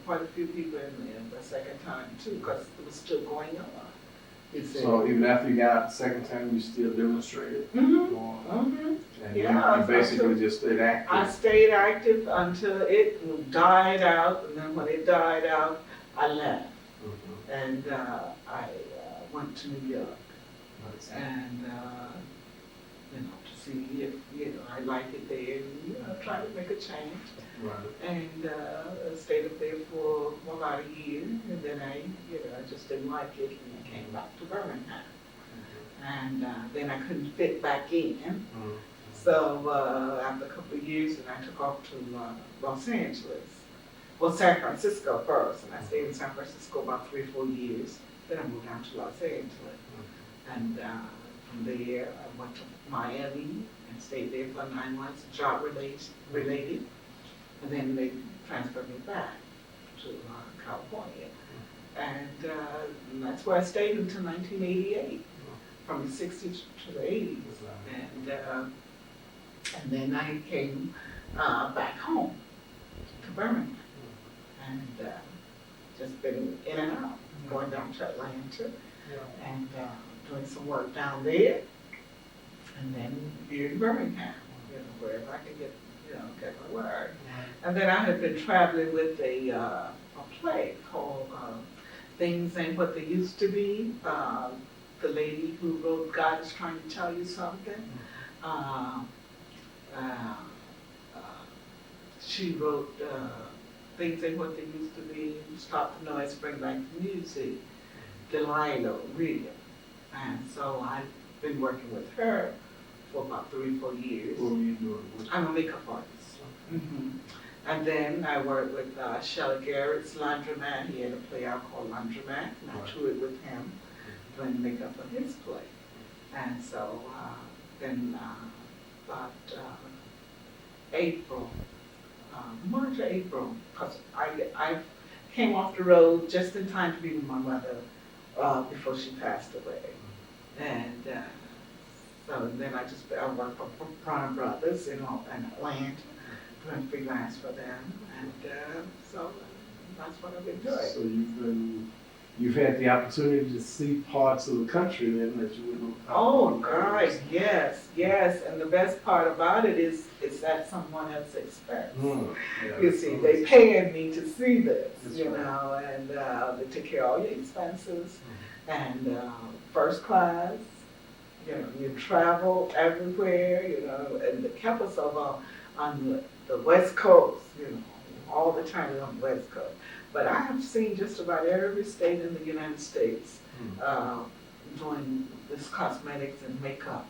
S2: quite a few people in there the second time too, because it was still going on. You see.
S3: So even after you got out the second time, you still demonstrated? And
S2: Yeah,
S3: you basically just stayed
S2: I
S3: active?
S2: stayed active until it died out, and then when it died out, I left. And I went to New York, and you know, to see if, you know, I liked it there, and, you know, try to make a change.
S3: Right.
S2: And stayed up there for about a year, and then I, you know, I just didn't like it, and I came back to Birmingham. And then I couldn't fit back in. So after a couple of years, and I took off to Los Angeles. Well, San Francisco first, and I stayed in San Francisco about 3 or 4 years. Then I moved down to Los Angeles. And from there, I went to Miami and stayed there for 9 months, job related. And then they transferred me back to California. And that's where I stayed until 1988, from the 60s to the 80s. And then I came back home to Birmingham. And just been in and out, going down to Atlanta and doing some work down there. And then here in Birmingham, you know, wherever I could get, you know, get my work. And then I had been traveling with a play called Things Ain't What They Used to Be. The lady who wrote God Is Trying to Tell You Something. She wrote Things Ain't What They Used to Be, Stop the Noise, Bring Back the Music, Delilah, William. And so I've been working with her for about 3 or 4 years.
S3: What were you doing?
S2: I'm a makeup artist. And then I worked with Shelley Garrett's Laundromat. He had a play out called Laundromat, and I toured with him doing makeup for his play. And so then about April, March or April, because I came off the road just in time to be with my mother before she passed away. And so then I worked for Prime Brothers in Atlanta, doing freelance for them. And so that's what I've been doing.
S3: So you've had the opportunity to see parts of the country then that you wouldn't have.
S2: Oh, God, yes. And the best part about it is it's at someone else's expense. You see, they paying me to see this, know, and they take care of all your expenses, and first class, you travel everywhere, and they kept us over on the West Coast, all the time on the West Coast. But I have seen just about every state in the United States doing this cosmetics and makeup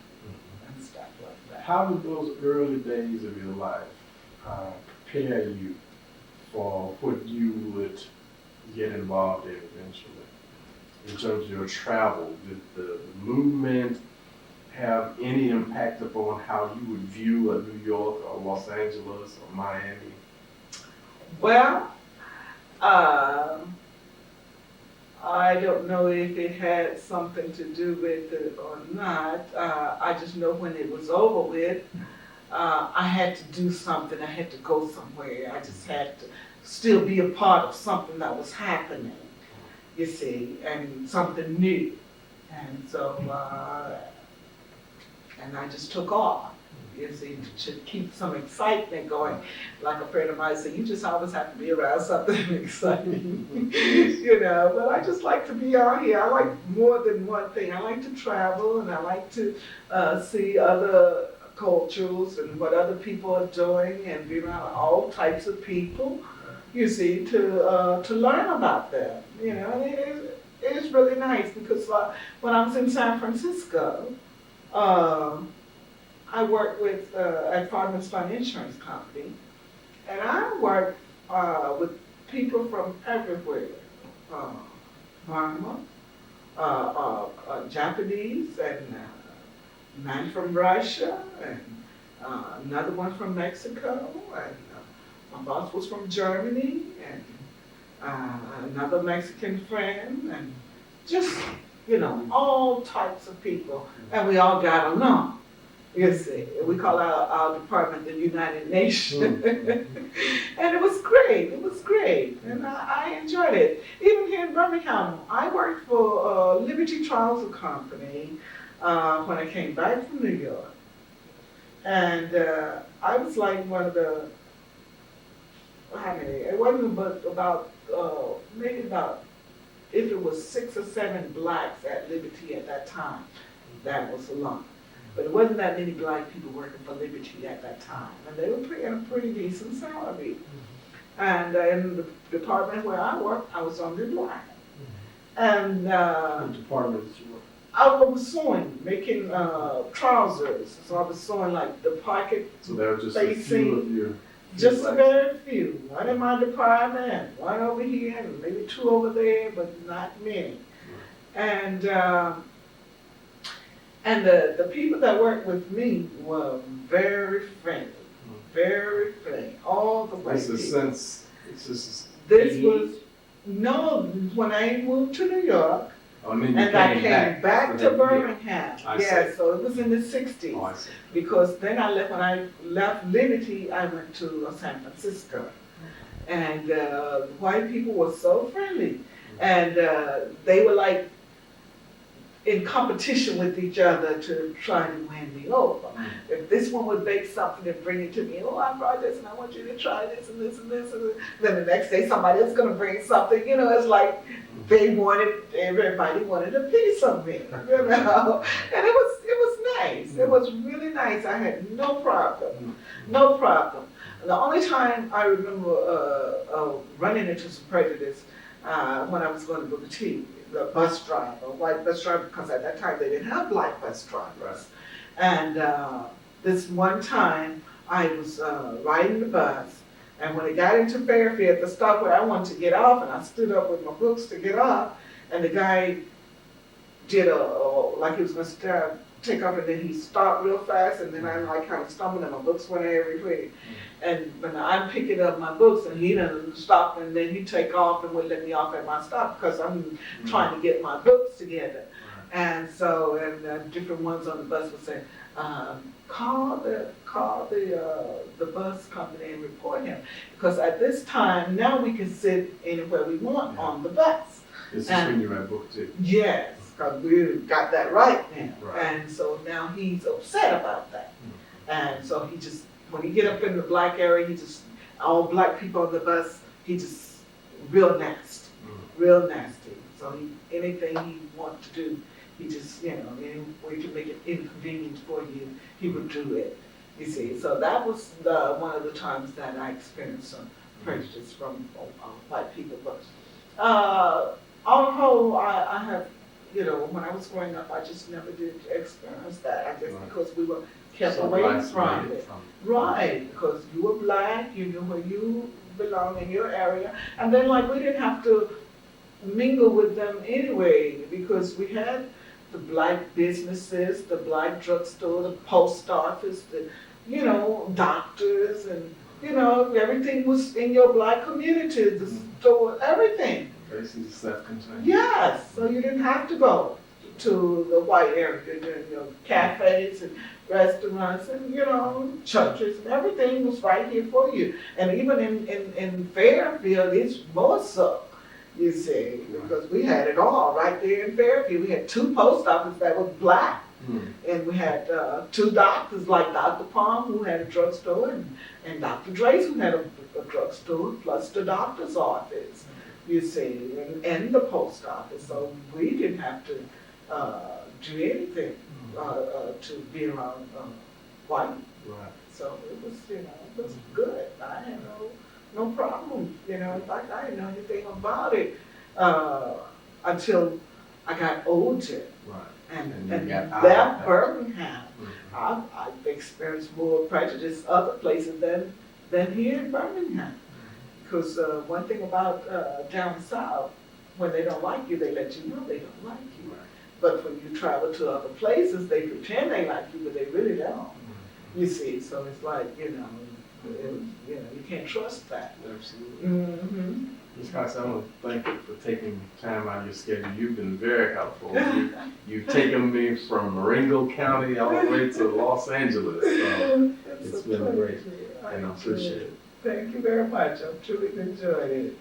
S2: and stuff like that.
S3: How did those early days of your life prepare you for what you would get involved in eventually? In terms of your travel, did the movement have any impact upon how you would view New York or Los Angeles or Miami?
S2: Well, I don't know if it had something to do with it or not. I just know when it was over with, I had to do something. I had to go somewhere. I just had to still be a part of something that was happening, you see, and something new. And so, and I just took off. You see, to keep some excitement going. Like a friend of mine said, you just always have to be around something exciting, but I just like to be out here. I like more than one thing. I like to travel, and I like to see other cultures and what other people are doing, and be around all types of people, you see, to learn about them. It is really nice because when I was in San Francisco, I work with, at Farmers Fund Insurance Company, and I work, with people from everywhere. Burma, Japanese, and man from Russia, and another one from Mexico, and my boss was from Germany, and another Mexican friend, and just, all types of people, and we all got along. You see, we call our department the United Nations. And it was great, and I enjoyed it. Even here in Birmingham, I worked for Liberty Trouser Company when I came back from New York. And I was like one of the, it wasn't but maybe about, if it was 6 or 7 blacks at Liberty at that time, that was a lot. But it wasn't that many black people working for Liberty at that time, and they were paying a pretty decent salary. And in the department where I worked, I was only black. And
S3: What department did you work?
S2: I was sewing, making trousers. So I was sewing like the pocket
S3: So there were just a few of your.
S2: just a very few. One in my department, one over here, and maybe 2 over there, but not many. And the people that worked with me were very friendly, all the way.
S3: It's a sense, it's just.
S2: This was, no, when I moved to New York,
S3: And then you
S2: and I came back to Birmingham.
S3: I
S2: Yeah,
S3: see.
S2: so it was in the 60s.
S3: Oh, I see.
S2: Because then when I left Liberty, I went to San Francisco. And white people were so friendly. And they were like in competition with each other to try to win me over. If this one would bake something and bring it to me, oh, I brought this and I want you to try this and this and this. And then the next day somebody else is going to bring something. It's like everybody wanted a piece of me, And it was nice. It was really nice. I had no problem. The only time I remember running into some prejudice when I was going to Booker T, the bus driver, white bus driver, because at that time they didn't have black bus drivers.
S3: Right.
S2: And this one time I was riding the bus, and when I got into Fairfield, the stop where I wanted to get off, and I stood up with my books to get off, and the guy did like he was going to take off, and then he stopped real fast, and then I like kind of stumbled, and my books went everywhere. And when I'm picking up my books, and he done stop, and then he take off and wouldn't let me off at my stop because I'm trying to get my books together. And so, different ones on the bus would say, call the bus company and report him, because at this time now we can sit anywhere we want on the bus.
S3: This is when you read book 2.
S2: Yes, because we got that right now.
S3: Right.
S2: And so now he's upset about that. And so he just, when he get up in the black area, all black people on the bus, he just real nasty. So anything he wants to do, he just, any way to make it inconvenient for you, he would do it. You see, so that was one of the times that I experienced some prejudice from white people. But on the whole, I have, when I was growing up, I just never did experience that. I guess because we were kept away from it. Right, because you were black, you knew where you belong in your area, and then we didn't have to mingle with them anyway, because we had the black businesses, the black drugstore, the post office, the doctors, and everything was in your black community, the store, everything.
S3: Basically self-contained.
S2: Yes, so you didn't have to go to the white area, cafes and restaurants and churches, and everything was right here for you. And even in Fairfield, it's more so, you see, because we had it all right there in Fairfield. We had 2 post offices that were black, and we had 2 doctors like Dr. Palm, who had a drugstore, and Dr. Drace, who had a drugstore, plus the doctor's office, you see, and the post office. So we didn't have to do anything to be around white.
S3: Right.
S2: So it was, it was good. I had no problem. In fact, I didn't know anything about it until I got older.
S3: Right.
S2: And
S3: you got out of
S2: that
S3: that.
S2: Birmingham, I've experienced more prejudice other places than here in Birmingham. Because one thing about down south, when they don't like you, they let you know they don't like you. But when you travel to other places, they pretend they like you, but they really don't. You see, so it's like, you know, you can't trust that.
S3: Absolutely.
S2: Mm-hmm.
S3: Ms. Cox, I want to thank you for taking time out of your schedule. You've been very helpful. You've taken me from Marengo County all the way to Los Angeles. So it's been great, and I appreciate it.
S2: Thank you very much. I've truly enjoyed it.